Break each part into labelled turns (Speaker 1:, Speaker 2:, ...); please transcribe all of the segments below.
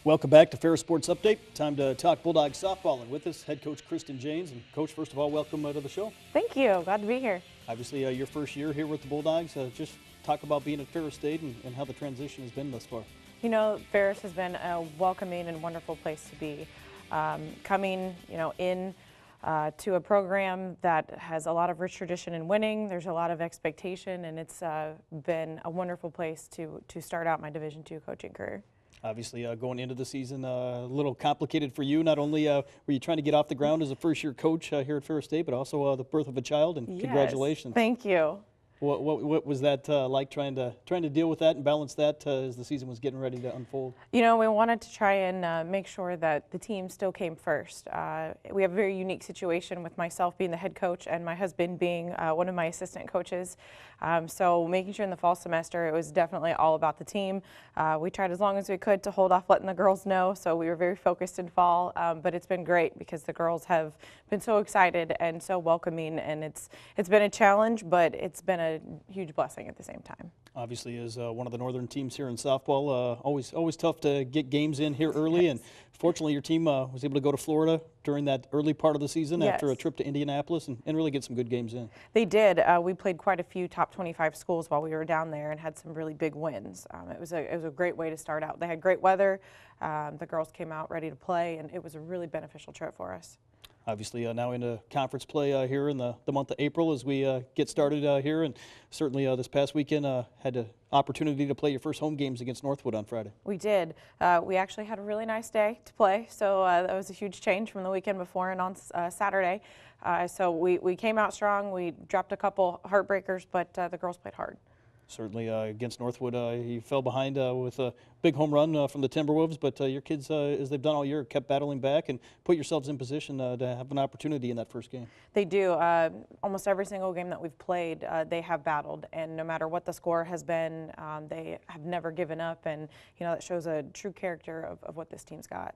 Speaker 1: Welcome back to Ferris Sports Update. Time to talk Bulldogs softball, and with us, head coach Kristin Janes. And Coach, first of all, welcome to the show.
Speaker 2: Thank you. Glad to be here.
Speaker 1: Obviously, your first year here with the Bulldogs. Just talk about being at Ferris State and how the transition has been thus far.
Speaker 2: You know, Ferris has been a welcoming and wonderful place to be. Coming, in to a program that has a lot of rich tradition in winning. There's a lot of expectation, and it's been a wonderful place to start out my Division II coaching career.
Speaker 1: Obviously, going into the season, a little complicated for you. Not only were you trying to get off the ground as a first-year coach here at Ferris State, but also the birth of a child, and
Speaker 2: yes,
Speaker 1: congratulations.
Speaker 2: Thank you.
Speaker 1: What was that like, trying to deal with that and balance that as the season was getting ready to unfold?
Speaker 2: You know, we wanted to try and make sure that the team still came first. We have a very unique situation with myself being the head coach and my husband being one of my assistant coaches. So making sure in the fall semester it was definitely all about the team. We tried as long as we could to hold off letting the girls know, so we were very focused in fall. But it's been great because the girls have been so excited and so welcoming, and it's been a challenge, but it's been a huge blessing at the same time.
Speaker 1: Obviously, as one of the northern teams here in softball, always tough to get games in here early, and fortunately your team was able to go to Florida during that early part of the season after a trip to Indianapolis and really get some good games in.
Speaker 2: They did. We played quite a few top 25 schools while we were down there and had some really big wins. It was a great way to start out. They had great weather. The girls came out ready to play, and it was a really beneficial trip for us.
Speaker 1: Obviously, now into conference play here in the month of April as we get started here, and certainly this past weekend had the opportunity to play your first home games against Northwood on Friday.
Speaker 2: We did. We actually had a really nice day to play, so that was a huge change from the weekend before and on Saturday. So we came out strong. We dropped a couple heartbreakers, but the girls played hard. Certainly
Speaker 1: against Northwood, you fell behind with a big home run from the Timberwolves, but your kids, as they've done all year, kept battling back and put yourselves in position to have an opportunity in that first game.
Speaker 2: They do. Almost every single game that we've played, they have battled, and no matter what the score has been, they have never given up, and that shows a true character of what this team's got.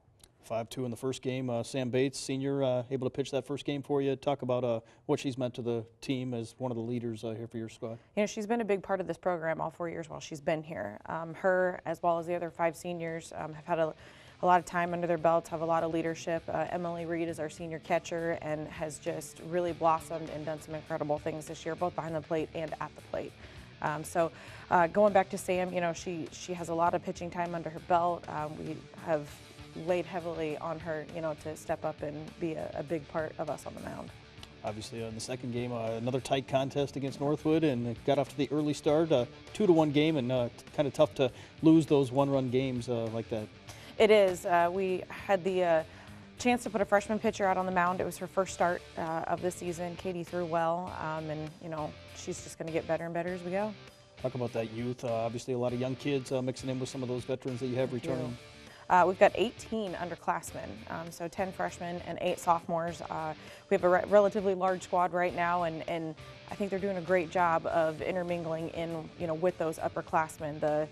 Speaker 1: 5-2 in the first game. Sam Bates, senior, able to pitch that first game for you. Talk about what she's meant to the team as one of the leaders here for your squad.
Speaker 2: She's been a big part of this program all 4 years while she's been here. Her, as well as the other 5 seniors, have had a lot of time under their belts, have a lot of leadership. Emily Reed is our senior catcher and has just really blossomed and done some incredible things this year, both behind the plate and at the plate. So going back to Sam, she has a lot of pitching time under her belt. We have laid heavily on her, to step up and be a big part of us on the mound.
Speaker 1: Obviously, in the second game, another tight contest against Northwood, and got off to the early start, 2-1 game, and kind of tough to lose those one-run games like that.
Speaker 2: It is. We had the chance to put a freshman pitcher out on the mound. It was her first start of the season. Katie threw well, and she's just going to get better and better as we go.
Speaker 1: Talk about that youth. Obviously, a lot of young kids mixing in with some of those veterans that you have returning.
Speaker 2: We've got 18 underclassmen, so 10 freshmen and 8 sophomores. We have a relatively large squad right now, and I think they're doing a great job of intermingling in, with those upperclassmen. The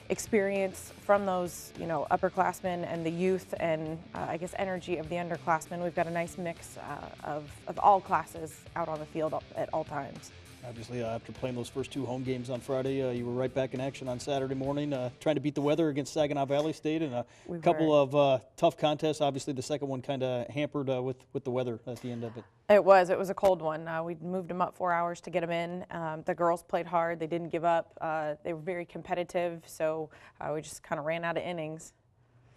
Speaker 2: experience from those, upperclassmen and the youth and I guess energy of the underclassmen. We've got a nice mix of all classes out on the field at all times.
Speaker 1: Obviously, after playing those first 2 home games on Friday, you were right back in action on Saturday morning, trying to beat the weather against Saginaw Valley State, and a couple of tough contests. Obviously, the second one kind of hampered with the weather at the end of it.
Speaker 2: It was a cold one. We moved them up 4 hours to get them in. The girls played hard. They didn't give up. They were very competitive, so we just kind of ran out of innings.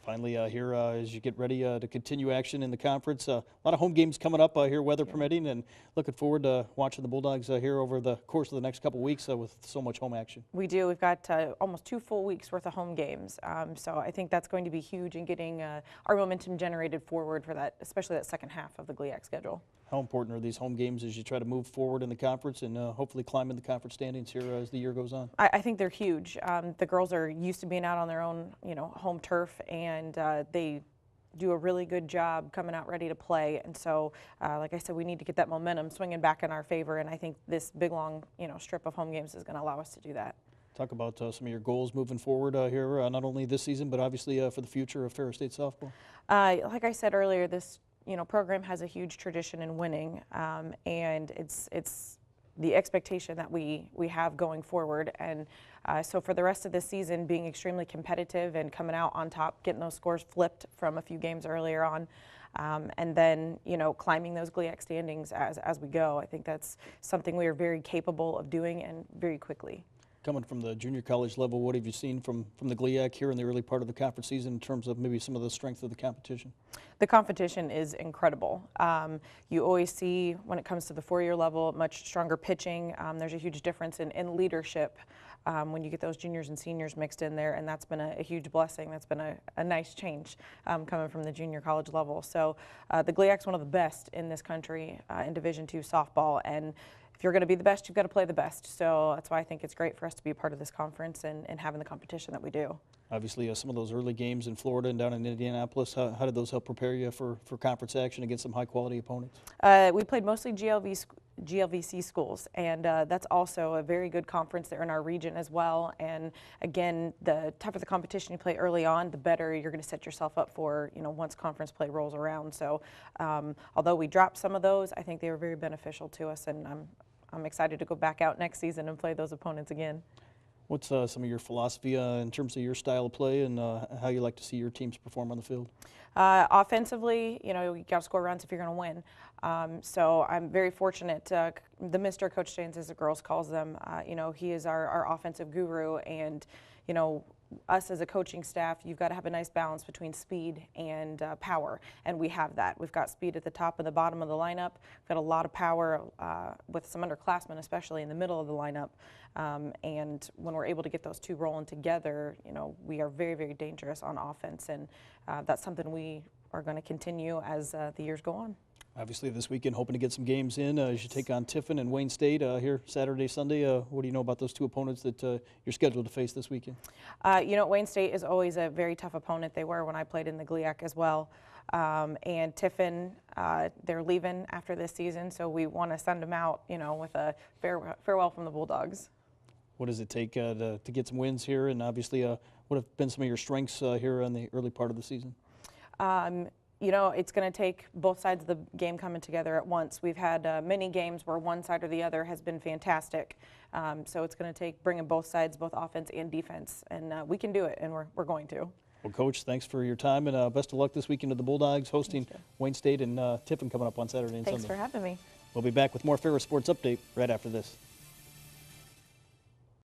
Speaker 1: Finally, here as you get ready to continue action in the conference, a lot of home games coming up here, weather permitting, and looking forward to watching the Bulldogs here over the course of the next couple weeks with so much home action.
Speaker 2: We do. We've got almost 2 full weeks worth of home games, so I think that's going to be huge in getting our momentum generated forward for that, especially that second half of the GLIAC schedule.
Speaker 1: How important are these home games as you try to move forward in the conference and hopefully climb in the conference standings here as the year goes on?
Speaker 2: I think they're huge. The girls are used to being out on their own, home turf, and they do a really good job coming out ready to play. And so, like I said, we need to get that momentum swinging back in our favor, and I think this big, long, strip of home games is going to allow us to do that.
Speaker 1: Talk about some of your goals moving forward here, not only this season, but obviously for the future of Ferris State softball.
Speaker 2: Like I said earlier, this program has a huge tradition in winning, and it's the expectation that we have going forward. And so for the rest of this season, being extremely competitive and coming out on top, getting those scores flipped from a few games earlier on, and then, climbing those GLIAC standings as we go. I think that's something we are very capable of doing and very quickly.
Speaker 1: Coming from the junior college level, what have you seen from the GLIAC here in the early part of the conference season in terms of maybe some of the strength of the competition?
Speaker 2: The competition is incredible. You always see, when it comes to the four-year level, much stronger pitching. There's a huge difference in leadership when you get those juniors and seniors mixed in there, and that's been a huge blessing. That's been a nice change coming from the junior college level. So the GLIAC's one of the best in this country in Division II softball, and if you're going to be the best, you've got to play the best. So that's why I think it's great for us to be a part of this conference and having the competition that we do. Obviously,
Speaker 1: some of those early games in Florida and down in Indianapolis, how did those help prepare you for conference action against some high-quality opponents?
Speaker 2: We played mostly GLVC schools, and that's also a very good conference there in our region as well. And again, the tougher the competition you play early on, the better you're going to set yourself up for, once conference play rolls around. So although we dropped some of those, I think they were very beneficial to us, and I'm excited to go back out next season and play those opponents again.
Speaker 1: What's some of your philosophy in terms of your style of play and how you like to see your teams perform on the field?
Speaker 2: Offensively, you got to score runs if you're going to win. So I'm very fortunate. The Mr. Coach Janes, as the girls calls them, he is our offensive guru, and us as a coaching staff, you've got to have a nice balance between speed and power, and we have that. We've got speed at the top and the bottom of the lineup. We've got a lot of power with some underclassmen, especially in the middle of the lineup. And when we're able to get those two rolling together, we are very, very dangerous on offense, and that's something we are going to continue as the years go on.
Speaker 1: Obviously, this weekend, hoping to get some games in as you take on Tiffin and Wayne State here Saturday, Sunday. What do you know about those two opponents that you're scheduled to face this weekend?
Speaker 2: Wayne State is always a very tough opponent. They were when I played in the GLIAC as well. And Tiffin, they're leaving after this season, so we want to send them out, with a farewell from the Bulldogs.
Speaker 1: What does it take to get some wins here? And obviously, what have been some of your strengths here in the early part of the season?
Speaker 2: It's going to take both sides of the game coming together at once. We've had many games where one side or the other has been fantastic. So it's going to take bringing both sides, both offense and defense. And we can do it, and we're going to.
Speaker 1: Well, Coach, thanks for your time, and best of luck this weekend to the Bulldogs, hosting Wayne State and Tiffin coming up on Saturday and Sunday.
Speaker 2: Thanks for having me.
Speaker 1: We'll be back with more Ferris Sports Update right after this.